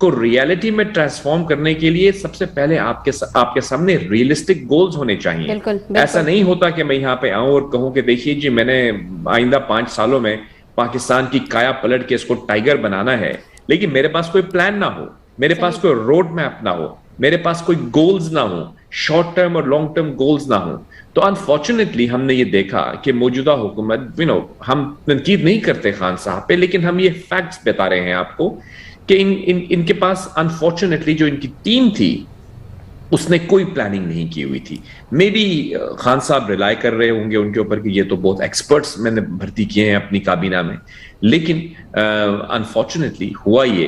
کو ریالٹی میں ٹرانسفارم کرنے کے لیے سب سے پہلے آپ کے سامنے ریئلسٹک گولز ہونے چاہیے. ایسا نہیں ہوتا کہ میں یہاں پہ آؤں اور کہوں کہ دیکھیے جی میں نے آئندہ 5 سالوں میں پاکستان کی کایا پلٹ کے اس کو ٹائیگر بنانا ہے, لیکن میرے پاس کوئی پلان نہ ہو, میرے پاس کوئی روڈ میپ نہ ہو, میرے پاس کوئی گولز نہ ہوں, شارٹ ٹرم اور لانگ ٹرم گولز نہ ہوں. تو انفارچونیٹلی ہم نے یہ دیکھا کہ موجودہ حکومت ہم تنقید نہیں کرتے خان صاحب پہ, لیکن ہم یہ فیکٹس بتا رہے ہیں آپ کو کہ ان کے پاس انفارچونیٹلی جو ان کی ٹیم تھی اس نے کوئی پلاننگ نہیں کی ہوئی تھی. مے بی خان صاحب ریلائی کر رہے ہوں گے ان کے اوپر کہ یہ تو بہت ایکسپرٹس میں نے بھرتی کیے ہیں اپنی کابینہ میں, لیکن انفارچونیٹلی ہوا یہ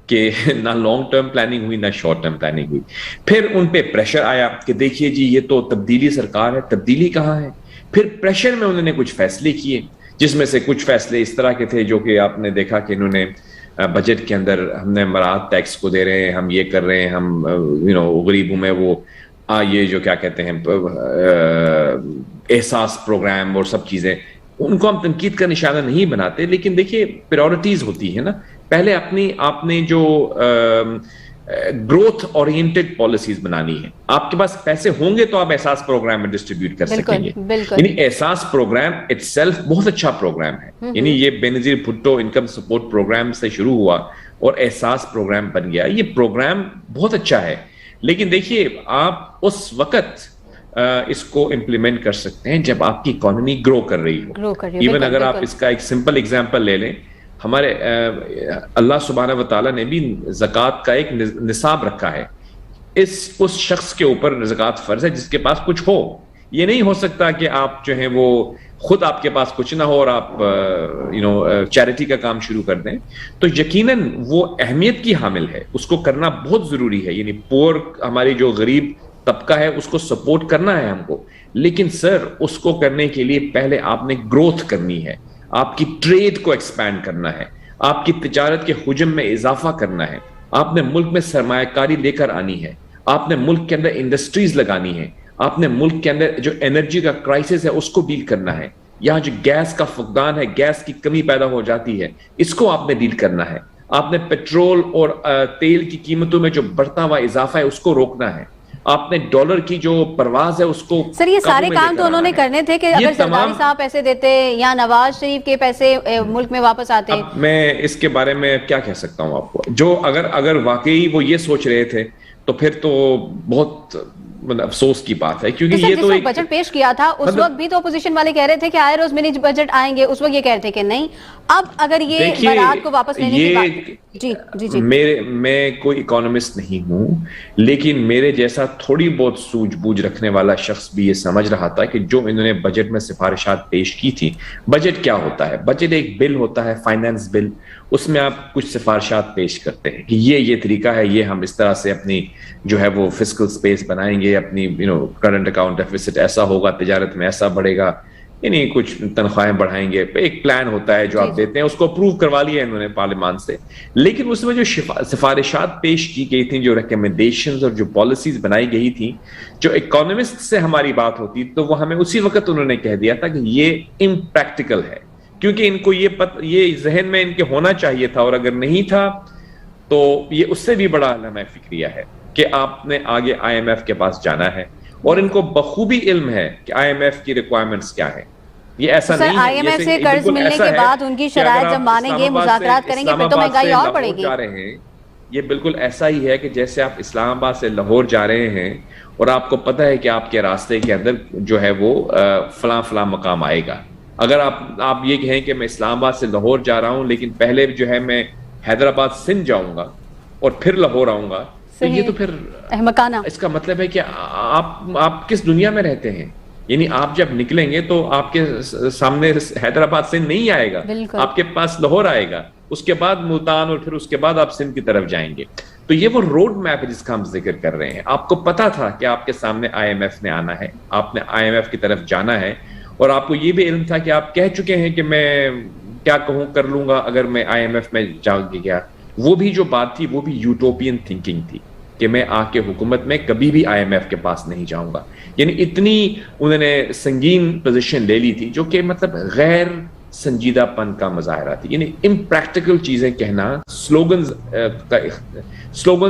کہ نہ لانگ ٹرم پلاننگ ہوئی نہ شارٹ ٹرم پلاننگ ہوئی. پھر ان پہ پریشر آیا کہ دیکھیے جی یہ تو تبدیلی سرکار ہے, تبدیلی کہاں ہے. پھر پریشر میں انہوں نے کچھ فیصلے کیے, جس میں سے کچھ فیصلے اس طرح کے تھے جو کہ آپ نے دیکھا کہ انہوں نے بجٹ کے اندر ہم نے مراد ٹیکس کو دے رہے ہیں, ہم یہ کر رہے ہیں, ہم غریبوں میں وہ یہ جو کیا کہتے ہیں احساس پروگرام اور سب چیزیں, ان کو ہم تنقید کا نشانہ نہیں بناتے, لیکن دیکھیے پریورٹیز ہوتی ہے نا. پہلے آپ نے جو گروتھ اورینٹڈ پالیسیز بنانی ہے, آپ کے پاس پیسے ہوں گے تو آپ احساس پروگرام میں ڈسٹریبیوٹ کر سکیں گے. یعنی احساس پروگرام اٹ سیلف بہت اچھا پروگرام ہے, یعنی یہ بے نظیر بھٹو انکم سپورٹ پروگرام سے شروع ہوا اور احساس پروگرام بن گیا. یہ پروگرام بہت اچھا ہے, لیکن دیکھیے آپ اس وقت اس کو امپلیمنٹ کر سکتے ہیں جب آپ کی اکانومی گرو کر رہی ہو. ایون اگر آپ اس کا ایک سمپل ایگزامپل لے لیں, ہمارے اللہ سبحانہ و تعالیٰ نے بھی زکوٰۃ کا ایک نصاب رکھا ہے. اس شخص کے اوپر زکوٰۃ فرض ہے جس کے پاس کچھ ہو. یہ نہیں ہو سکتا کہ آپ جو ہیں وہ خود آپ کے پاس کچھ نہ ہو اور آپ چیریٹی کا کام شروع کر دیں. تو یقیناً وہ اہمیت کی حامل ہے, اس کو کرنا بہت ضروری ہے. یعنی پور ہماری جو غریب طبقہ ہے اس کو سپورٹ کرنا ہے ہم کو, لیکن سر اس کو کرنے کے لیے پہلے آپ نے گروتھ کرنی ہے, آپ کی ٹریڈ کو ایکسپینڈ کرنا ہے, آپ کی تجارت کے حجم میں اضافہ کرنا ہے, آپ نے ملک میں سرمایہ کاری لے کر آنی ہے, آپ نے ملک کے اندر انڈسٹریز لگانی ہے, آپ نے ملک کے اندر جو انرجی کا کرائسس ہے اس کو ڈیل کرنا ہے. یہاں جو گیس کا فقدان ہے, گیس کی کمی پیدا ہو جاتی ہے, اس کو آپ نے ڈیل کرنا ہے. آپ نے پیٹرول اور تیل کی قیمتوں میں جو بڑھتا ہوا اضافہ ہے اس کو روکنا ہے. آپ نے ڈالر کی جو پرواز ہے اس کو. سر یہ سارے کام تو انہوں نے کرنے تھے کہ اگر زرداری صاحب پیسے دیتے یا نواز شریف کے پیسے ملک میں واپس آتے. میں اس کے بارے میں کیا کہہ سکتا ہوں آپ کو, جو اگر واقعی وہ یہ سوچ رہے تھے تو پھر تو بہت افسوس کی بات ہے, کیونکہ یہ تو ایک بجٹ پیش کیا تھا اس وقت بھی تو اپوزیشن والے کہہ رہے تھے کہ آئے روز منی بجٹ آئیں گے, اس وقت یہ کہہ رہے تھے کہ نہیں. اب اگر یہ برات کو واپس لینے کی بات, جی میں کوئی اکانومسٹ نہیں ہوں, لیکن میرے جیسا تھوڑی بہت سوجھ بوجھ رکھنے والا شخص بھی یہ سمجھ رہا تھا کہ جو انہوں نے بجٹ میں سفارشات پیش کی تھی. بجٹ کیا ہوتا ہے؟ بجٹ ایک بل ہوتا ہے, فائنانس بل. اس میں آپ کچھ سفارشات پیش کرتے ہیں کہ یہ طریقہ ہے, یہ ہم اس طرح سے اپنی جو ہے وہ فسکل سپیس بنائیں گے, اپنی کرنٹ اکاؤنٹ ڈیفیسٹ ایسا ہوگا, تجارت میں ایسا بڑھے گا, یعنی کچھ تنخواہیں بڑھائیں گے. ایک پلان ہوتا ہے جو آپ دیتے ہیں, اس کو اپروو کروا لیا انہوں نے پارلیمان سے. لیکن اس میں جو سفارشات پیش کی گئی تھیں, جو ریکمنڈیشنز اور جو پالیسیز بنائی گئی تھیں, جو اکانومسٹ سے ہماری بات ہوتی تو وہ ہمیں اسی وقت انہوں نے کہہ دیا تھا کہ یہ امپریکٹیکل ہے, کیونکہ ان کو یہ ذہن میں ان کے ہونا چاہیے تھا, اور اگر نہیں تھا تو یہ اس سے بھی بڑا علامہ فکریہ ہے کہ آپ نے آگے آئی ایم ایف کے پاس جانا ہے, اور ان کو بخوبی علم ہے کہ آئی ایم ایف کی ریکوائرمنٹس کیا ہے. یہ ایسا نہیں ہے, آئی ایم ایف سے قرض ملنے کے بعد ان کی شرائط جب مانیں گے, مذاکرات کریں گے, پھر تو مہنگائی اور بڑھے گی. یہ بالکل ایسا ہی ہے کہ جیسے آپ اسلام آباد سے لاہور جا رہے ہیں اور آپ کو پتہ ہے کہ آپ کے راستے کے اندر جو ہے وہ فلاں مقام آئے گا. اگر آپ یہ کہیں کہ میں اسلام آباد سے لاہور جا رہا ہوں, لیکن پہلے جو ہے میں حیدرآباد سندھ جاؤں گا اور پھر لاہور آؤں گا, تو یہ تو پھر احمقانہ. اس کا مطلب ہے کہ آپ کس دنیا میں رہتے ہیں. یعنی آپ جب نکلیں گے تو آپ کے سامنے حیدرآباد سندھ نہیں آئے گا, آپ کے پاس لاہور آئے گا, اس کے بعد ملتان, اور پھر اس کے بعد آپ سندھ کی طرف جائیں گے. تو یہ وہ روڈ میپ ہے جس کا ہم ذکر کر رہے ہیں. آپ کو پتا تھا کہ آپ کے سامنے آئی ایم ایف نے آنا ہے, آپ نے آئی ایم ایف کی طرف جانا ہے, اور آپ کو یہ بھی علم تھا کہ آپ کہہ چکے ہیں کہ میں کیا کہوں کر لوں گا اگر میں آئی ایم ایف میں جا گیا. وہ بھی جو بات تھی وہ بھی یوٹوپین تھنکنگ تھی کہ میں آ کے حکومت میں کبھی بھی آئی ایم ایف کے پاس نہیں جاؤں گا. یعنی اتنی انہوں نے سنگین پوزیشن لے لی تھی جو کہ مطلب غیر سنجیدہ پن کا مظاہرہ تھی. یعنی امپریکٹیکل چیزیں کہنا, سلوگنز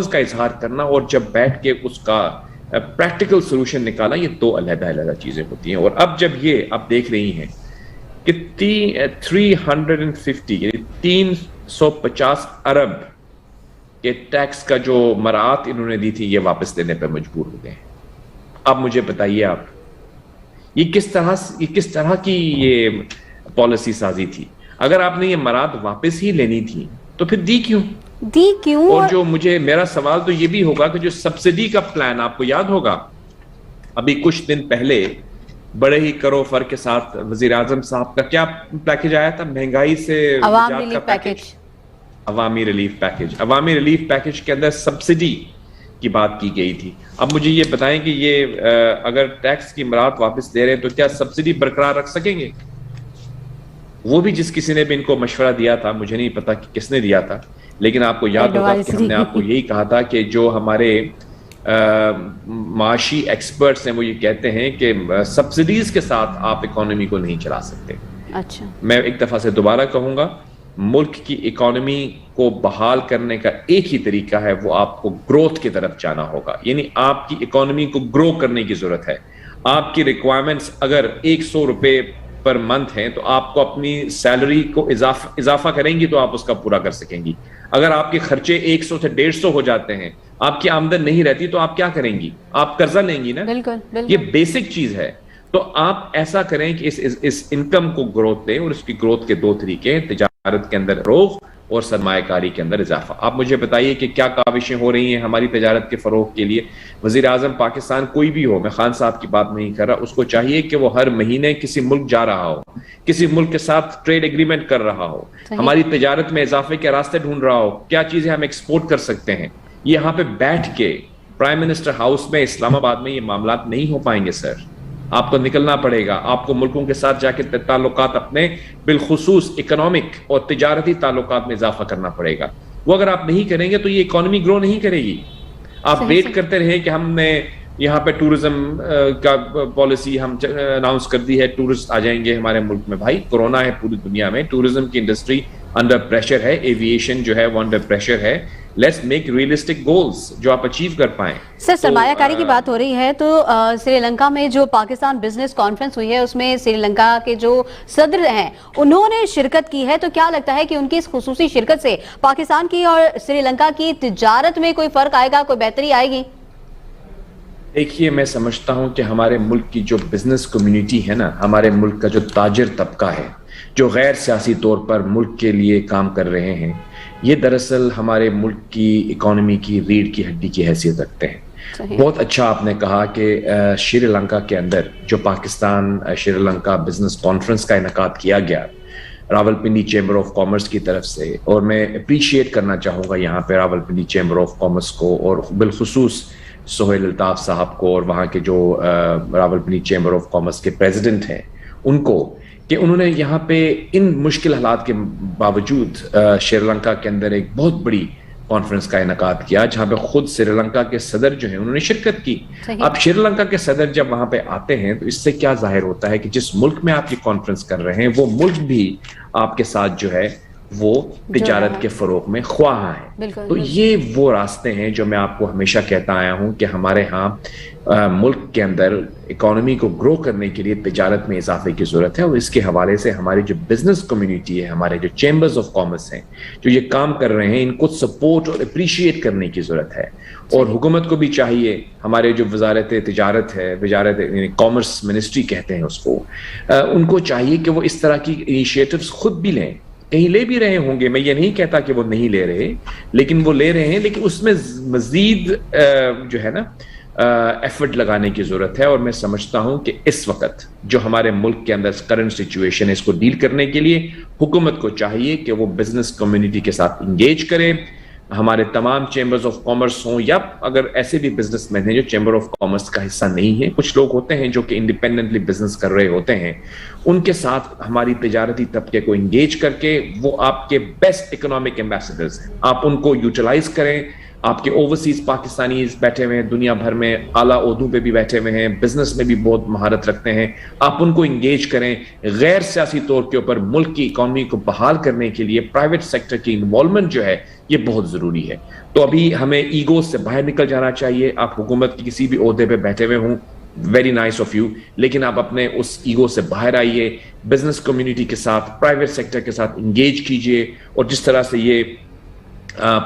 کا اظہار کرنا, اور جب بیٹھ کے اس کا پریکٹیکل سولوشن نکالا, یہ دو علیحدہ علیحدہ چیزیں ہوتی ہیں. اور اب جب یہ آپ دیکھ رہی ہیں کہ 350 یعنی 350 ارب کے ٹیکس کا جو مراعات انہوں نے دی تھی, یہ واپس دینے پہ مجبور ہو گئے. اب مجھے بتائیے آپ, یہ کس طرح کی یہ پالیسی سازی تھی؟ اگر آپ نے یہ مراعات واپس ہی لینی تھی تو پھر دی کیوں؟ اور جو میرا سوال تو یہ بھی ہوگا کہ جو سبسڈی کا پلان آپ کو یاد ہوگا, ابھی کچھ دن پہلے بڑے ہی کرو فر کے ساتھ وزیر اعظم صاحب کا کیا پیکج آیا تھا, مہنگائی سے عوامی ریلیف پیکج کے اندر سبسڈی کی بات کی گئی تھی. اب مجھے یہ بتائیں کہ یہ اگر ٹیکس کی مراعات واپس دے رہے ہیں تو کیا سبسڈی برقرار رکھ سکیں گے؟ وہ بھی جس کسی نے بھی ان کو مشورہ دیا تھا, مجھے نہیں پتا کہ کس نے دیا تھا, لیکن آپ کو یاد ہوگا کہ ہم نے آپ کو یہی کہا تھا کہ جو ہمارے معاشی ایکسپرٹس ہیں وہ یہ کہتے ہیں کہ سبسڈیز کے ساتھ آپ اکانومی کو نہیں چلا سکتے. اچھا, میں ایک دفعہ سے دوبارہ کہوں گا, ملک کی اکانومی کو بحال کرنے کا ایک ہی طریقہ ہے, وہ آپ کو گروتھ کی طرف جانا ہوگا. یعنی آپ کی اکانومی کو گرو کرنے کی ضرورت ہے. آپ کی ریکوائرمنٹس اگر 100 روپے پر منتھ ہیں تو آپ کو اپنی سیلری کو اضافہ کریں گی تو آپ اس کا پورا کر سکیں گی. اگر آپ کے خرچے 100 سے 150 ہو جاتے ہیں, آپ کی آمدن نہیں رہتی, تو آپ کیا کریں گی؟ آپ قرضہ لیں گی نا. یہ بیسک چیز ہے. تو آپ ایسا کریں کہ اس انکم کو گروتھ دیں, اور اس کی گروتھ کے دو طریقے ہیں, تجارت کے اندر فروغ اور سرمایہ کاری کے اندر اضافہ. آپ مجھے بتائیے کہ کیا کاوشیں ہو رہی ہیں ہماری تجارت کے فروغ کے لیے؟ وزیر اعظم پاکستان کوئی بھی ہو, میں خان صاحب کی بات نہیں کر رہا, اس کو چاہیے کہ وہ ہر مہینے کسی ملک جا رہا ہو, کسی ملک کے ساتھ ٹریڈ ایگریمنٹ کر رہا ہو, ہماری تجارت میں اضافے کے راستے ڈھونڈ رہا ہو, کیا چیزیں ہم ایکسپورٹ کر سکتے ہیں. یہاں پہ بیٹھ کے پرائم منسٹر ہاؤس میں اسلام آباد میں یہ معاملات نہیں ہو پائیں گے سر. آپ کو نکلنا پڑے گا, آپ کو ملکوں کے ساتھ جا کے تعلقات اپنے بالخصوص اکنامک اور تجارتی تعلقات میں اضافہ کرنا پڑے گا. وہ اگر آپ نہیں کریں گے تو یہ اکانومی گرو نہیں کرے گی. آپ ویٹ کرتے رہیں کہ ہم نے یہاں پہ ٹورزم کا پالیسی ہم اناؤنس کر دی ہے, ٹورسٹ آ جائیں گے ہمارے ملک میں. بھائی کورونا ہے پوری دنیا میں, ٹورزم کی انڈسٹری انڈر پریشر ہے, ایویشن جو ہے وہ انڈر پریشر ہے. لیٹس میک ریئلسٹک گولز جو آپ اچیو کر پائیں. سر, سرمایہ کاری کی بات ہو رہی ہے تو سری لنکا میں جو پاکستان بزنس کانفرنس ہوئی ہے اس میں سری لنکا کے جو صدر ہیں انہوں نے شرکت کی ہے, تو کیا لگتا ہے کہ ان کی اس خصوصی شرکت سے پاکستان کی اور سری لنکا کی تجارت میں کوئی فرق آئے گا, کوئی بہتری آئے گی؟ دیکھیے, میں سمجھتا ہوں کہ ہمارے ملک کی جو بزنس کمیونٹی ہے نا, ہمارے ملک کا جو تاجر طبقہ ہے, جو غیر سیاسی طور پر ملک کے لیے کام کر رہے ہیں, یہ دراصل ہمارے ملک کی اکانومی کی ریڑھ کی ہڈی کی حیثیت رکھتے ہیں. بہت اچھا آپ نے کہا کہ شری لنکا کے اندر جو پاکستان شری لنکا بزنس کانفرنس کا انعقاد کیا گیا راولپنڈی چیمبر آف کامرس کی طرف سے, اور میں اپریشیٹ کرنا چاہوں گا یہاں پہ راولپنڈی چیمبر آف کامرس کو, اور بالخصوص سہیل الطاف صاحب کو, اور وہاں کے جو راولپنڈی چیمبر آف کامرس کے پریزیڈنٹ ہیں ان کو, کہ انہوں نے یہاں پہ ان مشکل حالات کے باوجود شری لنکا کے اندر ایک بہت بڑی کانفرنس کا انعقاد کیا, جہاں پہ خود سری لنکا کے صدر جو ہیں انہوں نے شرکت کی. اب شری لنکا کے صدر جب وہاں پہ آتے ہیں تو اس سے کیا ظاہر ہوتا ہے کہ جس ملک میں آپ یہ کانفرنس کر رہے ہیں وہ ملک بھی آپ کے ساتھ جو ہے وہ تجارت کے فروغ میں خواہاں ہے. تو یہ وہ راستے ہیں جو میں آپ کو ہمیشہ کہتا آیا ہوں کہ ہمارے ہاں ملک کے اندر اکانومی کو گرو کرنے کے لیے تجارت میں اضافے کی ضرورت ہے, اور اس کے حوالے سے ہماری جو بزنس کمیونٹی ہے, ہمارے جو چیمبرز آف کامرس ہیں جو یہ کام کر رہے ہیں, ان کو سپورٹ اور اپریشیٹ کرنے کی ضرورت ہے. اور حکومت کو بھی چاہیے, ہمارے جو وزارت تجارت ہے, وزارت یعنی کامرس منسٹری کہتے ہیں اس کو, ان کو چاہیے کہ وہ اس طرح کی انیشیٹوز خود بھی لیں. کہیں لے بھی رہے ہوں گے, میں یہ نہیں کہتا کہ وہ نہیں لے رہے, لیکن وہ لے رہے ہیں, لیکن اس میں مزید جو ہے نا ایفرٹ لگانے کی ضرورت ہے. اور میں سمجھتا ہوں کہ اس وقت جو ہمارے ملک کے اندر کرنٹ سچویشن ہے, اس کو ڈیل کرنے کے لیے حکومت کو چاہیے کہ وہ بزنس کمیونٹی کے ساتھ انگیج کرے. ہمارے تمام چیمبرز آف کامرس ہوں, یا اگر ایسے بھی بزنس مین ہیں جو چیمبر آف کامرس کا حصہ نہیں ہیں, کچھ لوگ ہوتے ہیں جو کہ انڈیپینڈنٹلی بزنس کر رہے ہوتے ہیں, ان کے ساتھ ہماری تجارتی طبقے کو انگیج کر کے, وہ آپ کے بیسٹ اکنامک ایمبیسڈرز ہیں, آپ ان کو یوٹیلائز کریں, آپ کے اوورسیز پاکستانیز بیٹھے ہوئے ہیں دنیا بھر میں، اعلیٰ عہدوں پہ بھی بیٹھے ہوئے ہیں، بزنس میں بھی بہت مہارت رکھتے ہیں. آپ ان کو انگیج کریں. غیر سیاسی طور کے اوپر ملک کی اکانومی کو بحال کرنے کے لیے پرائیویٹ سیکٹر کی انوالومنٹ جو ہے یہ بہت ضروری ہے. تو ابھی ہمیں ایگو سے باہر نکل جانا چاہیے. آپ حکومت کی کسی بھی عہدے پہ بیٹھے ہوئے ہوں، ویری نائس آف یو، لیکن آپ اپنے اس ایگو سے باہر آئیے. بزنس کمیونٹی کے ساتھ، پرائیویٹ سیکٹر کے ساتھ انگیج کیجئے. اور جس طرح سے یہ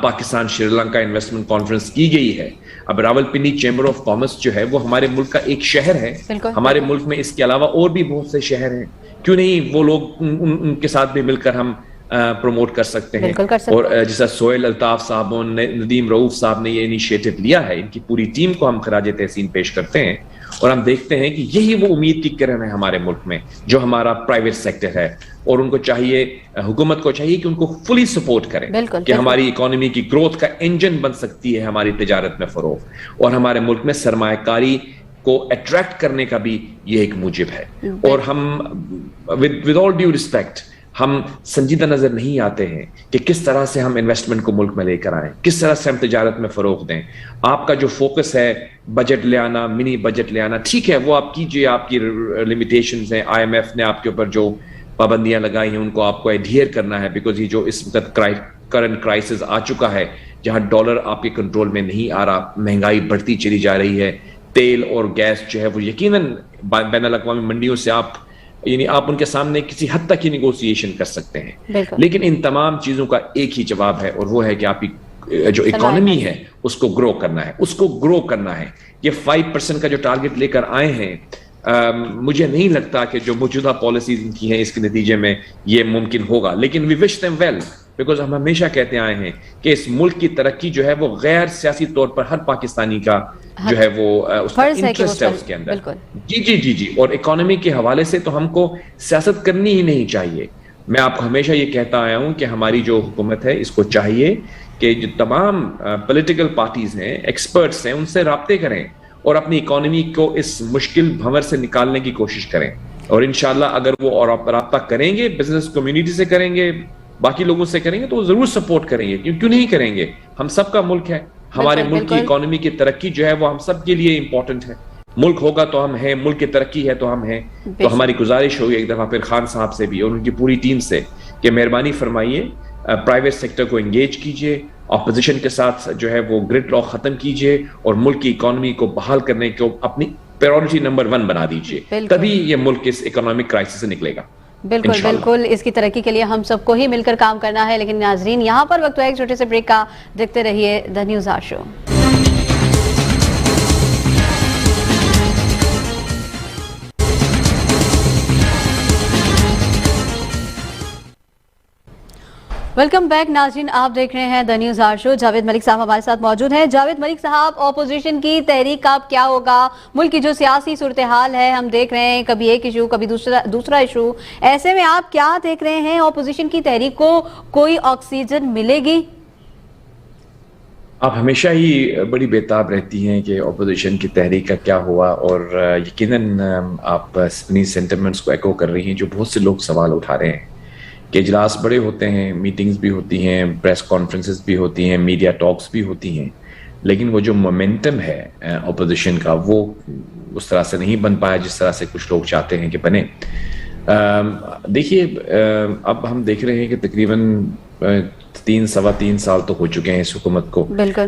پاکستان شری لنکا انویسٹمنٹ کانفرنس کی گئی ہے، اب راولپنڈی چیمبر آف کامرس جو ہے وہ ہمارے ملک کا ایک شہر ہے. ہمارے ملک میں اس کے علاوہ اور بھی بہت سے شہر ہیں، کیوں نہیں وہ لوگ ان کے ساتھ بھی مل کر ہم پروموٹ کر سکتے ہیں. اور جیسا سہیل الطاف صاحب اور ندیم رؤوف صاحب نے یہ انیشیٹو لیا ہے، ان کی پوری ٹیم کو ہم خراج تحسین پیش کرتے ہیں. اور ہم دیکھتے ہیں کہ یہی وہ امید کی کرن ہے ہمارے ملک میں جو ہمارا پرائیویٹ سیکٹر ہے. اور ان کو چاہیے، حکومت کو چاہیے کہ ان کو فلی سپورٹ کریں کہ ہماری اکانومی کی گروتھ کا انجن بن سکتی ہے ہماری تجارت میں فروغ، اور ہمارے ملک میں سرمایہ کاری کو اٹریکٹ کرنے کا بھی یہ ایک موجب ہے. اور ہم ود آل ڈیو ریسپیکٹ ہم سنجیدہ نظر نہیں آتے ہیں کہ کس طرح سے ہم انویسٹمنٹ کو ملک میں لے کر آئیں، کس طرح سے ہم تجارت میں فروغ دیں. آپ کا جو فوکس ہے بجٹ لے آنا، منی بجٹ لے آنا، ٹھیک ہے وہ آپ کیجئے، آپ کی لمیٹیشنز ہیں. آئی ایم ایف نے آپ کے اوپر جو پابندیاں لگائی ہیں ان کو آپ کو ایڈھیئر کرنا ہے، بیکاز یہ جو اس وقت کرنٹ کرائسس آ چکا ہے جہاں ڈالر آپ کے کنٹرول میں نہیں آ رہا، مہنگائی بڑھتی چلی جا رہی ہے. تیل اور گیس جو ہے وہ یقیناً بین الاقوامی منڈیوں سے آپ ان کے سامنے کسی حد تک ہی نیگوسیشن کر سکتے ہیں. لیکن ان تمام چیزوں کا ایک ہی جواب ہے، اور وہ ہے کہ آپ کی جو اکانومی ہے اس کو گرو کرنا ہے، اس کو گرو کرنا ہے. یہ 5% کا جو ٹارگٹ لے کر آئے ہیں، مجھے نہیں لگتا کہ جو موجودہ پالیسیز ان کی ہیں اس کے نتیجے میں یہ ممکن ہوگا. لیکن وی وش دیم ویل، بیکاز ہم ہمیشہ کہتے آئے ہیں کہ اس ملک کی ترقی جو ہے وہ غیر سیاسی طور پر ہر پاکستانی کا جو ہے وہ اس کا انٹرسٹ ہے اس کے اندر. جی اور اکانومی کے حوالے سے تو ہم کو سیاست کرنی ہی نہیں چاہیے. میں آپ کو ہمیشہ یہ کہتا آیا ہوں کہ ہماری جو حکومت ہے اس کو چاہیے کہ جو تمام پولیٹیکل پارٹیز ہیں، ایکسپرٹس ہیں، ان سے رابطے کریں اور اپنی اکانومی کو اس مشکل بھنور سے نکالنے کی کوشش کریں. اور انشاءاللہ اگر وہ رابطہ کریں گے، بزنس کمیونٹی سے کریں گے، باقی لوگوں سے کریں گے، تو وہ ضرور سپورٹ کریں گے. کیوں نہیں کریں گے؟ ہم سب کا ملک ہے. ہمارے ملک کی اکانومی کی ترقی جو ہے وہ ہم سب کے لیے امپورٹنٹ ہے. ملک ہوگا تو ہم ہیں، ملک کی ترقی ہے تو ہم ہیں. تو ہماری گزارش ہوگی ایک دفعہ پھر خان صاحب سے بھی اور ان کی پوری ٹیم سے کہ مہربانی فرمائیے پرائیویٹ سیکٹر کو انگیج کیجئے، اپوزیشن کے ساتھ جو ہے وہ گرڈ لاک ختم کیجئے اور ملک کی اکانومی کو بحال کرنے کو اپنی پریورٹی نمبر 1 بنا دیجئے. تبھی یہ ملک اس اکنامک کرائسس سے نکلے گا. بالکل اس کی ترقی کے لیے ہم سب کو ہی مل کر کام کرنا ہے. لیکن ناظرین یہاں پر وقت ہے ایک چھوٹے سے بریک کا. دیکھتے رہیے the news R show. Welcome back ناظرین، آپ دیکھ رہے ہیں the news R show. Javed Malik صاحب ہمارے ساتھ موجود ہیں. جاوید ملک صاحب، اپوزیشن کی تحریک کا کیا ہوگا؟ ملک کی جو سیاسی صورتحال ہے ہم دیکھ رہے ہیں، کبھی ایک ایشو کبھی دوسرا ایشو. ایسے میں آپ کیا دیکھ رہے ہیں؟ اپوزیشن کی تحریک کو کوئی آکسیجن ملے گی؟ آپ ہمیشہ ہی بڑی بےتاب رہتی ہیں کہ اپوزیشن کی تحریک کا کیا ہوا، اور یقیناً آپ اپنی سینٹیمنٹس کو ایکو کر رہی ہیں جو بہت سے لوگ سوال اٹھا رہے ہیں کہ اجلاس بڑے ہوتے ہیں، میٹنگز بھی ہوتی ہیں، پریس کانفرنسز بھی ہوتی ہیں، میڈیا ٹاکس بھی ہوتی ہیں، لیکن وہ جو مومنٹم ہے اپوزیشن کا وہ اس طرح سے نہیں بن پایا جس طرح سے کچھ لوگ چاہتے ہیں کہ بنے. دیکھیے اب ہم دیکھ رہے ہیں کہ تقریباً 3-3.25 سال تو ہو چکے ہیں اس حکومت کو.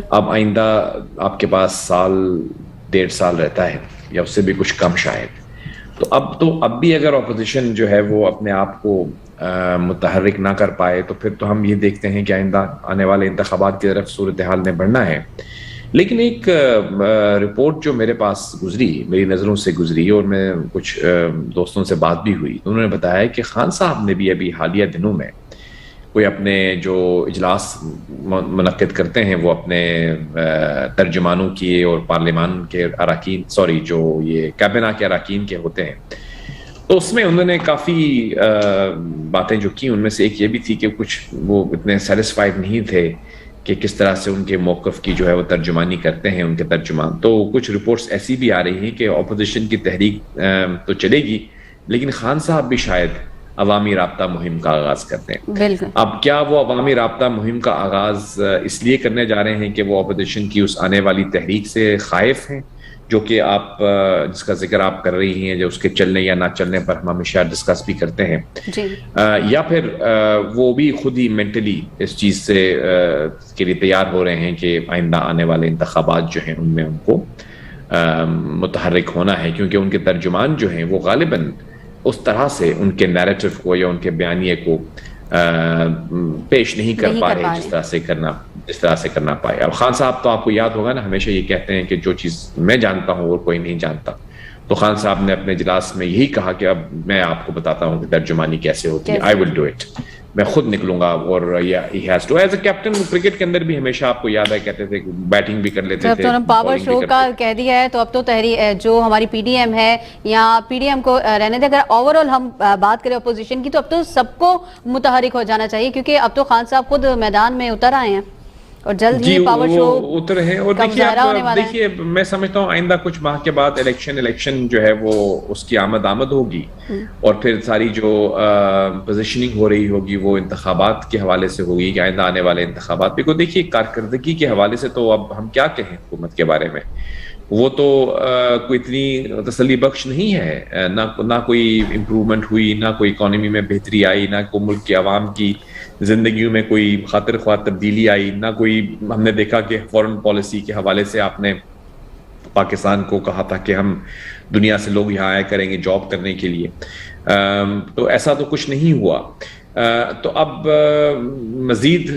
اب آئندہ آپ کے پاس 1.5 سال رہتا ہے یا اس سے بھی کچھ کم شاید. تو اب بھی اگر اپوزیشن جو ہے وہ اپنے آپ کو متحرک نہ کر پائے تو پھر تو ہم یہ دیکھتے ہیں کہ آئندہ آنے والے انتخابات کی طرف صورتحال میں بڑھنا ہے. لیکن ایک رپورٹ جو میرے پاس گزری، میری نظروں سے گزری، اور میں کچھ دوستوں سے بات بھی ہوئی، انہوں نے بتایا کہ خان صاحب نے بھی ابھی حالیہ دنوں میں کوئی اپنے جو اجلاس منعقد کرتے ہیں وہ اپنے ترجمانوں کی اور پارلیمان کے اراکین، جو یہ کابینہ کے اراکین کے ہوتے ہیں، تو اس میں انہوں نے کافی باتیں جو کی. ان میں سے ایک یہ بھی تھی کہ کچھ وہ اتنے سیٹسفائیڈ نہیں تھے کہ کس طرح سے ان کے موقف کی جو ہے وہ ترجمانی کرتے ہیں ان کے ترجمان. تو کچھ رپورٹس ایسی بھی آ رہی ہیں کہ اپوزیشن کی تحریک تو چلے گی لیکن خان صاحب بھی شاید عوامی رابطہ مہم کا آغاز کرتے ہیں. بالکل. اب کیا وہ عوامی رابطہ مہم کا آغاز اس لیے کرنے جا رہے ہیں کہ وہ اپوزیشن کی اس آنے والی تحریک سے خائف ہیں جو کہ آپ جس کا ذکر آپ کر رہی ہیں, جو اس کے چلنے یا نہ چلنے پر ہم ہمیشہ ڈسکس بھی کرتے ہیں, یا پھر وہ بھی خود ہی مینٹلی اس چیز سے کے لیے تیار ہو رہے ہیں کہ آئندہ آنے والے انتخابات جو ہیں ان میں ان کو متحرک ہونا ہے, کیونکہ ان کے ترجمان جو ہیں وہ غالباً اس طرح سے ان کے نیریٹو کو یا ان کے بیانیے کو پیش نہیں کر پا رہے جس طرح سے کرنا پائے. اب خان صاحب تو آپ کو یاد ہوگا نا, ہمیشہ یہ کہتے ہیں کہ جو چیز میں جانتا ہوں اور کوئی نہیں جانتا, تو خان صاحب نے اپنے اجلاس میں یہی کہا کہ اب میں آپ کو بتاتا ہوں کہ ترجمانی کیسے ہوتی ہے. آئی ول ڈو اٹ, میں خود نکلوں گا. اور he has to, as a captain cricket کے اندر بھی ہمیشہ آپ کو یاد ہے کہتے تھے کہ بیٹنگ بھی کر لیتے تھے. اب تو پاور شو کا کہہ دیا ہے, تو اب تو جو ہماری پی ڈی ایم ہے یا پی ڈی ایم کو رہنے دے, اگر اوور آل ہم بات کریں اپوزیشن کی, تو اب تو سب کو متحرک ہو جانا چاہیے, کیونکہ اب تو خان صاحب خود میدان میں اتر آئے ہیں اور جلد ہی پاور شو اتر ہیں. اور دیکھیے میں سمجھتا ہوں آئندہ کچھ ماہ کے بعد الیکشن جو ہے وہ اس کی آمد ہوگی, اور پھر ساری جو پوزیشننگ ہو رہی ہوگی وہ انتخابات کے حوالے سے ہوگی کہ آئندہ آنے والے انتخابات بھی. کو دیکھیے کارکردگی کے حوالے سے تو اب ہم کیا کہیں حکومت کے بارے میں, وہ تو کوئی اتنی تسلی بخش نہیں ہے, نہ کوئی امپروومنٹ ہوئی, نہ کوئی اکانومی میں بہتری آئی, نہ کوئی ملک کے عوام کی زندگیوں میں کوئی خاطر خواہ تبدیلی آئی, نہ کوئی ہم نے دیکھا کہ فورن پالیسی کے حوالے سے آپ نے پاکستان کو کہا تھا کہ ہم دنیا سے لوگ یہاں آیا کریں گے جاب کرنے کے لیے, تو ایسا تو کچھ نہیں ہوا. تو اب مزید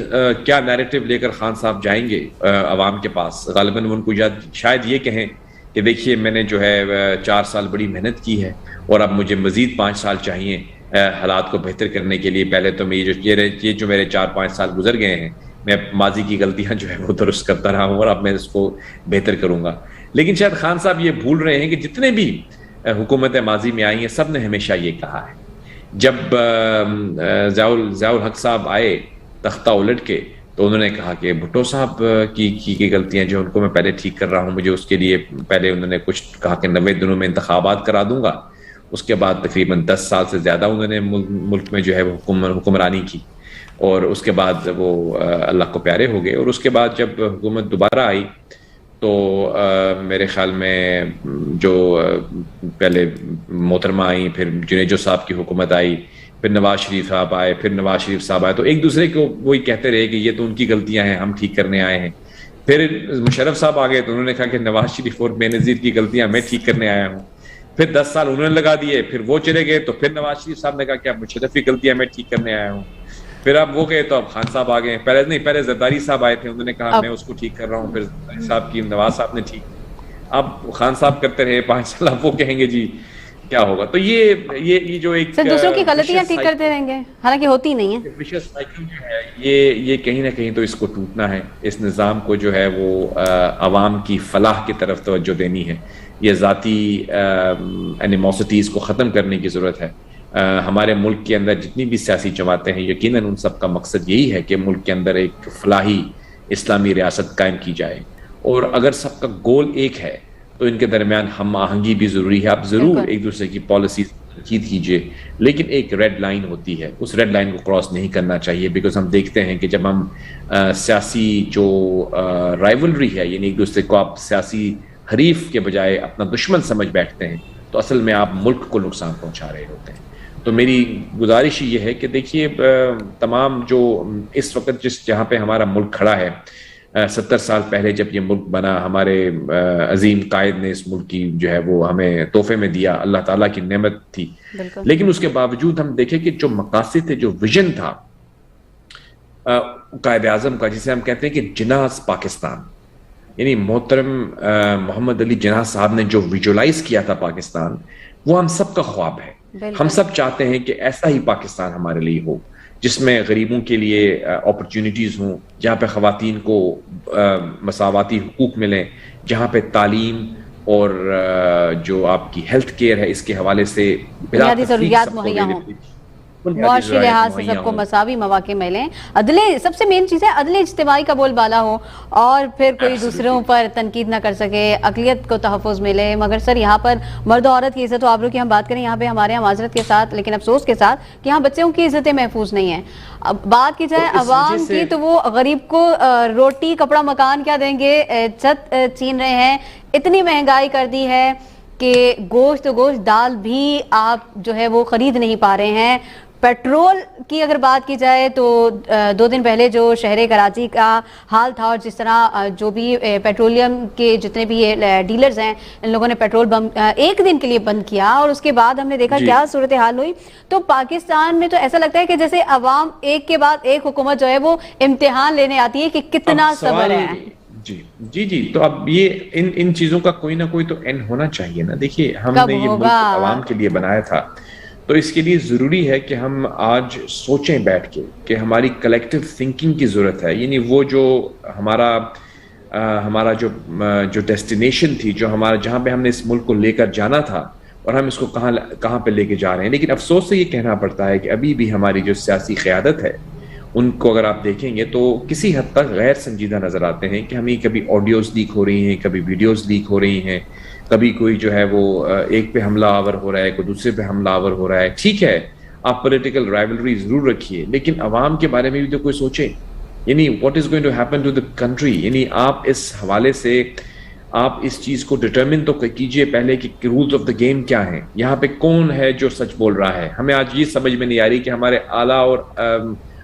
کیا نیریٹو لے کر خان صاحب جائیں گے عوام کے پاس؟ غالباً ان کو شاید یہ کہیں کہ دیکھیے میں نے جو ہے 4 سال بڑی محنت کی ہے اور اب مجھے مزید 5 سال چاہیے حالات کو بہتر کرنے کے لیے. پہلے تو میں یہ جو میرے 4-5 سال گزر گئے ہیں, میں ماضی کی غلطیاں جو ہے وہ درست کرتا رہا ہوں اور اب میں اس کو بہتر کروں گا. لیکن شاید خان صاحب یہ بھول رہے ہیں کہ جتنے بھی حکومتیں ماضی میں آئی ہیں سب نے ہمیشہ یہ کہا ہے. جب ضیاء الحق صاحب آئے تختہ الٹ کے, تو انہوں نے کہا کہ بھٹو صاحب کی غلطیاں جو ان کو میں پہلے ٹھیک کر رہا ہوں, مجھے اس کے لیے پہلے انہوں نے کچھ کہا کہ 90 دنوں میں انتخابات کرا دوں گا. اس کے بعد تقریباً 10 سال سے زیادہ انہوں نے ملک میں جو ہے حکمرانی کی, اور اس کے بعد وہ اللہ کو پیارے ہو گئے. اور اس کے بعد جب حکومت دوبارہ آئی تو میرے خیال میں جو پہلے محترمہ آئیں, پھر جنیجو صاحب کی حکومت آئی, پھر نواز شریف صاحب آئے, پھر نواز شریف صاحب آئے, تو ایک دوسرے کو وہی کہتے رہے کہ یہ تو ان کی غلطیاں ہیں, ہم ٹھیک کرنے آئے ہیں. پھر مشرف صاحب آ گئے تو انہوں نے کہا کہ نواز شریف اور بے نظیر کی غلطیاں میں ٹھیک کرنے آیا ہوں. پھر 10 سال انہوں نے لگا دیے, پھر وہ چلے گئے, تو پھر نواز شریف صاحب نے کہا کہ اب مشرف کی غلطیاں میں ٹھیک کرنے آیا ہوں. پھر اب وہ گئے تو اب خان صاحب آ گئے. پہلے زرداری صاحب آئے تھے, انہوں نے کہا میں اس کو ٹھیک کر رہا ہوں, پھر زرداری صاحب کی نواز صاحب نے ٹھیک. اب خان صاحب کرتے رہے 5 سال, اب وہ کہیں گے جی کیا ہوگا. تو یہ جو ایک دوسروں کی غلطیاں ٹھیک کرتے رہیں گے, حالانکہ ہوتی نہیں ہے. ویشس سائیکل جو ہے یہ کہیں نہ کہیں تو اس کو ٹوٹنا ہے. اس نظام کو جو ہے وہ عوام کی فلاح کی طرف توجہ دینی ہے. یہ ذاتی اینیموسٹیز کو ختم کرنے کی ضرورت ہے. ہمارے ملک کے اندر جتنی بھی سیاسی جماعتیں ہیں, یقیناً ان سب کا مقصد یہی ہے کہ ملک کے اندر ایک فلاحی اسلامی ریاست قائم کی جائے. اور اگر سب کا گول ایک ہے تو ان کے درمیان ہم آہنگی بھی ضروری ہے. آپ ضرور ایک دوسرے کی پالیسیز تنقید کیجیے, لیکن ایک ریڈ لائن ہوتی ہے, اس ریڈ لائن کو کراس نہیں کرنا چاہیے. بیکاز ہم دیکھتے ہیں کہ جب ہم سیاسی جو رائیولری ہے, یعنی ایک دوسرے کو آپ سیاسی حریف کے بجائے اپنا دشمن سمجھ بیٹھتے ہیں, تو اصل میں آپ ملک کو نقصان پہنچا رہے ہوتے ہیں. تو میری گزارش یہ ہے کہ دیکھیے تمام جو اس وقت جہاں پہ ہمارا ملک کھڑا ہے, 70 سال پہلے جب یہ ملک بنا, ہمارے عظیم قائد نے اس ملک کی جو ہے وہ ہمیں تحفے میں دیا, اللہ تعالیٰ کی نعمت تھی. لیکن اس کے باوجود ہم دیکھیں کہ جو مقاصد تھے, جو ویژن تھا قائد اعظم کا, جسے ہم کہتے ہیں کہ جناح پاکستان, یعنی محترم محمد علی جناح صاحب نے جو ویژولائز کیا تھا پاکستان, وہ ہم سب کا خواب ہے. ہم سب چاہتے ہیں کہ ایسا ہی پاکستان ہمارے لیے ہو, جس میں غریبوں کے لیے اپرچونٹیز ہوں, جہاں پہ خواتین کو مساواتی حقوق ملیں, جہاں پہ تعلیم اور جو آپ کی ہیلتھ کیئر ہے اس کے حوالے سے بنیادی ضروریات مہیا ہوں. معاشی لحاظ سے سب کو مساوی مواقع ملیں, عدلیں سب سے مین چیز ہے, عدل اجتماعی کا بول بالا ہو, اور پھر کوئی دوسروں پر تنقید نہ کر سکے, اقلیت کو تحفظ ملے. مگر سر یہاں پر مرد و عورت کی عزت و آبرو کی ہم بات کریں, یہاں پہ ہمارے یہاں معذرت کے ساتھ لیکن افسوس کے ساتھ کہ یہاں بچوں کی عزتیں محفوظ نہیں ہیں. اب بات کی جائے عوام کی تو وہ غریب کو روٹی کپڑا مکان کیا دیں گے, چھت چھین رہے ہیں. اتنی مہنگائی کر دی ہے کہ گوشت دال بھی آپ جو ہے وہ خرید نہیں پا رہے ہیں. پیٹرول کی اگر بات کی جائے تو 2 دن پہلے جو شہر کراچی کا حال تھا, اور جس طرح جو بھی پیٹرولیم کے جتنے بھی ڈیلرز ہیں ان لوگوں نے پیٹرول بم 1 دن کے لیے بند کیا, اور اس کے بعد ہم نے دیکھا کیا صورتحال ہوئی. تو پاکستان میں تو ایسا لگتا ہے کہ جیسے عوام ایک کے بعد ایک حکومت جو ہے وہ امتحان لینے آتی ہے کہ کتنا صبر ہے. جی تو اب یہ ان چیزوں کا کوئی نہ کوئی تو اینڈ ہونا چاہیے نا. دیکھیے ہم نے یہ ملک عوام کے لیے بنایا تھا, تو اس کے لیے ضروری ہے کہ ہم آج سوچیں بیٹھ کے کہ ہماری کلیکٹیو تھنکنگ کی ضرورت ہے. یعنی وہ جو ہمارا جو ڈیسٹینیشن تھی, جو ہمارا جہاں پہ ہم نے اس ملک کو لے کر جانا تھا, اور ہم اس کو کہاں پہ لے کے جا رہے ہیں. لیکن افسوس سے یہ کہنا پڑتا ہے کہ ابھی بھی ہماری جو سیاسی قیادت ہے ان کو اگر آپ دیکھیں گے تو کسی حد تک غیر سنجیدہ نظر آتے ہیں. کہ ہمیں کبھی آڈیوز لیک ہو رہی ہیں, کبھی ویڈیوز لیک ہو رہی ہیں, کبھی کوئی جو ہے وہ ایک پہ حملہ آور ہو رہا ہے, کوئی دوسرے پہ حملہ آور ہو رہا ہے. ٹھیک ہے, آپ پولیٹیکل رائیولری ضرور رکھیے, لیکن عوام کے بارے میں بھی تو کوئی سوچے. یعنی what is going to happen to the country. یعنی آپ اس حوالے سے آپ اس چیز کو ڈٹرمن تو کیجئے پہلے کہ رولز آف دا گیم کیا ہیں, یہاں پہ کون ہے جو سچ بول رہا ہے. ہمیں آج یہ سمجھ میں نہیں آ رہی کہ ہمارے اعلیٰ اور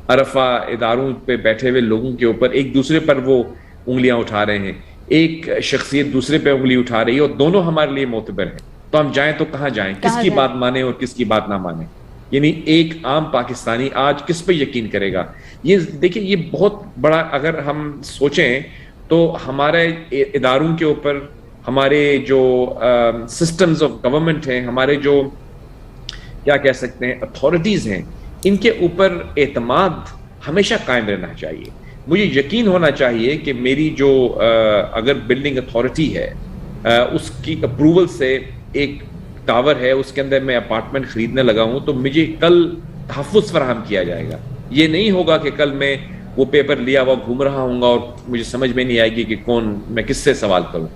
عرفہ اداروں پہ بیٹھے ہوئے لوگوں کے اوپر ایک دوسرے پر وہ انگلیاں اٹھا رہے ہیں, ایک شخصیت دوسرے پہ انگلی اٹھا رہی ہے, اور دونوں ہمارے لیے معتبر ہیں. تو ہم جائیں تو کہاں جائیں, کس کی بات مانیں اور کس کی بات نہ مانیں. یعنی ایک عام پاکستانی آج کس پہ یقین کرے گا. یہ دیکھیں, یہ بہت بڑا اگر ہم سوچیں تو ہمارے اداروں کے اوپر, ہمارے جو سسٹمز آف گورنمنٹ ہیں, ہمارے جو کیا کہہ سکتے ہیں اتھارٹیز ہیں, ان کے اوپر اعتماد ہمیشہ قائم رہنا چاہیے. مجھے یقین ہونا چاہیے کہ میری جو اگر بلڈنگ اتھارٹی ہے اس کی اپروول سے ایک ٹاور ہے, اس کے اندر میں اپارٹمنٹ خریدنے لگا ہوں, تو مجھے کل تحفظ فراہم کیا جائے گا. یہ نہیں ہوگا کہ کل میں وہ پیپر لیا ہوا گھوم رہا ہوں گا اور مجھے سمجھ میں نہیں آئے گی کہ میں کس سے سوال کروں.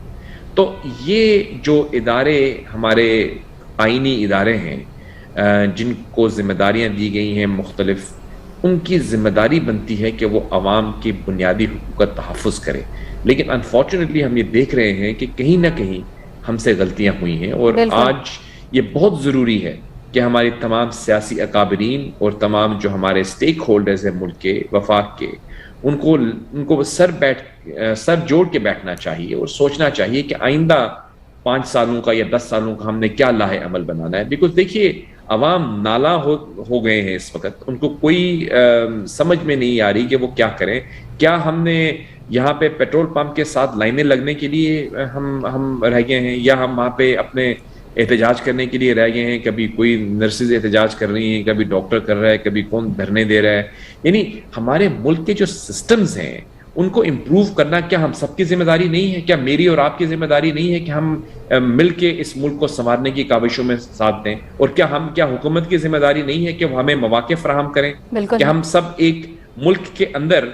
تو یہ جو ادارے ہمارے آئینی ادارے ہیں جن کو ذمہ داریاں دی گئی ہیں مختلف, ان کی ذمہ داری بنتی ہے کہ وہ عوام کی بنیادی حقوق کا تحفظ کرے. لیکن انفارچونیٹلی ہم یہ دیکھ رہے ہیں کہ کہیں نہ کہیں ہم سے غلطیاں ہوئی ہیں, اور آج یہ بہت ضروری ہے کہ ہماری تمام سیاسی اکابرین اور تمام جو ہمارے سٹیک ہولڈرز ہیں ملک کے, وفاق کے, ان کو سر جوڑ کے بیٹھنا چاہیے اور سوچنا چاہیے کہ آئندہ 5 سالوں کا یا 10 سالوں کا ہم نے کیا لاہے عمل بنانا ہے. بیکاز دیکھیے عوام نالا ہو گئے ہیں اس وقت, ان کو کوئی سمجھ میں نہیں آ رہی کہ وہ کیا کریں. کیا ہم نے یہاں پہ پیٹرول پمپ کے ساتھ لائنیں لگنے کے لیے ہم رہ گئے ہیں, یا ہم وہاں پہ اپنے احتجاج کرنے کے لیے رہ گئے ہیں؟ کبھی کوئی نرسز احتجاج کر رہی ہیں, کبھی ڈاکٹر کر رہا ہے, کبھی کون دھرنے دے رہا ہے. یعنی ہمارے ملک کے جو سسٹمز ہیں ان کو امپروو کرنا کیا ہم سب کی ذمہ داری نہیں ہے؟ کیا میری اور آپ کی ذمہ داری نہیں ہے کہ ہم مل کے اس ملک کو سنوارنے کی کاوشوں میں ساتھ دیں؟ اور کیا حکومت کی ذمہ داری نہیں ہے کہ وہ ہمیں مواقع فراہم کریں کہ ہم سب ایک ملک کے اندر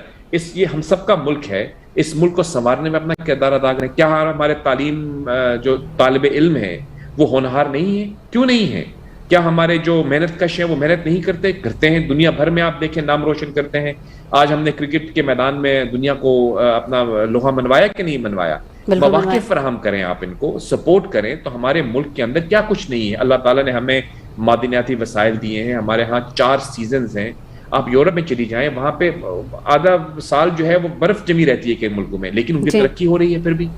یہ ہم سب کا ملک ہے, اس ملک کو سنوارنے میں اپنا کردار ادا کریں؟ کیا ہمارے تعلیم جو طالب علم ہیں وہ ہونہار نہیں ہیں؟ کیوں نہیں ہیں؟ کیا ہمارے جو محنت کش ہیں وہ محنت نہیں کرتے ہیں؟ دنیا بھر میں آپ دیکھیں نام روشن کرتے ہیں. آج ہم نے کرکٹ کے میدان میں دنیا کو اپنا لوہا منوایا کہ نہیں منوایا؟ مواقع فراہم کریں, آپ ان کو سپورٹ کریں. تو ہمارے ملک کے اندر کیا کچھ نہیں ہے. اللہ تعالیٰ نے ہمیں معدنیاتی وسائل دیے ہیں, ہمارے ہاں 4 سیزنز ہیں. آپ یورپ میں چلی جائیں, وہاں پہ آدھا سال جو ہے وہ برف جمی رہتی ہے کئی ملکوں میں, لیکن ان کی ترقی ہو رہی ہے پھر بھی.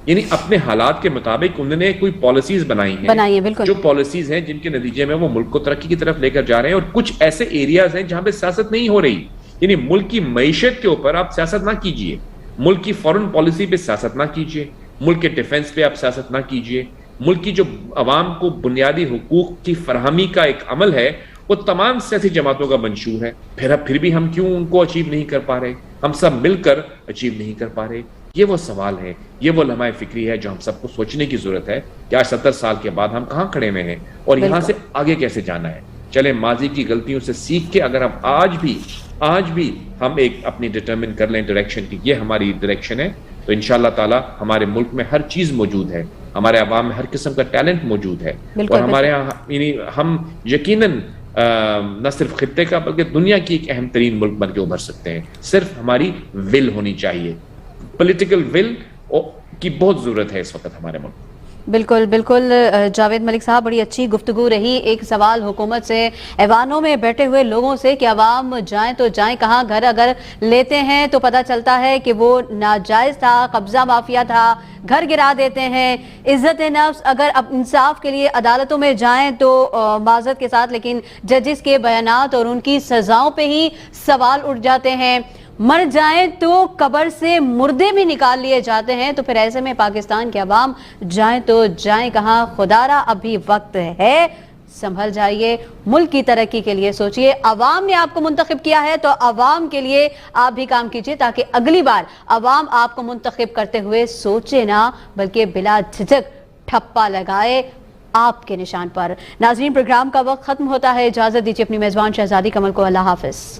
یعنی اپنے حالات کے مطابق انہوں نے کوئی پالیسیز بنائی ہیں جو پالیسیز ہیں جن کے نتیجے میں وہ ملک کو ترقی کی طرف لے کر جا رہے ہیں. اور کچھ ایسے ایریاز ہیں جہاں پہ سیاست نہیں ہو رہی. یعنی ملک کی معیشت کے اوپر آپ سیاست نہ کیجئے, ملک کی فورن پالیسی پہ سیاست نہ کیجئے, ملک کے ڈیفنس پہ آپ سیاست نہ کیجئے. ملک کی جو عوام کو بنیادی حقوق کی فراہمی کا ایک عمل ہے وہ تمام سیاسی جماعتوں کا منشور ہے. پھر بھی ہم کیوں ان کو اچیو نہیں کر پا رہے؟ ہم سب مل کر اچیو نہیں کر پا رہے. یہ وہ سوال ہے, یہ وہ لمحہ فکری ہے جو ہم سب کو سوچنے کی ضرورت ہے کہ آج 70 سال کے بعد ہم کہاں کھڑے ہوئے ہیں اور یہاں سے آگے کیسے جانا ہے. چلے ماضی کی غلطیوں سے سیکھ کے اگر ہم آج بھی ہم ایک اپنی ڈٹرمن کر لیں ڈائریکشن کی یہ ہماری ڈائریکشن ہے تو انشاءاللہ تعالی ہمارے ملک میں ہر چیز موجود ہے, ہمارے عوام میں ہر قسم کا ٹیلنٹ موجود ہے, اور ہمارے یہاں یعنی ہم یقیناً نہ صرف خطے کا بلکہ دنیا کی ایک اہم ترین ملک بن کے ابھر سکتے ہیں. صرف ہماری ول ہونی چاہیے, پولیٹیکل ول کی بہت ضرورت ہے اس وقت ہمارے ملک. بالکل بالکل جاوید ملک صاحب, بڑی اچھی گفتگو رہی. ایک سوال حکومت سے, ایوانوں میں بیٹھے ہوئے لوگوں سے کہ عوام جائیں تو جائیں کہاں, گھر اگر لیتے ہیں تو پتہ چلتا ہے کہ وہ ناجائز تھا, قبضہ مافیا تھا, گھر گرا دیتے ہیں. عزت نفس, اگر اب انصاف کے لیے عدالتوں میں جائیں تو معذرت کے ساتھ لیکن ججز کے بیانات اور ان کی سزاؤں پہ ہی سوال اٹھ جاتے ہیں. مر جائیں تو قبر سے مردے بھی نکال لیے جاتے ہیں. تو پھر ایسے میں پاکستان کے عوام جائیں تو جائیں کہاں؟ خدارا ابھی وقت ہے, سنبھل جائیے, ملک کی ترقی کے لیے سوچئے. عوام نے آپ کو منتخب کیا ہے تو عوام کے لیے آپ بھی کام کیجئے تاکہ اگلی بار عوام آپ کو منتخب کرتے ہوئے سوچے نہ بلکہ بلا جھجک ٹھپا لگائے آپ کے نشان پر. ناظرین, پروگرام کا وقت ختم ہوتا ہے, اجازت دیجیے اپنی میزبان شہزادی کمل کو. اللہ حافظ.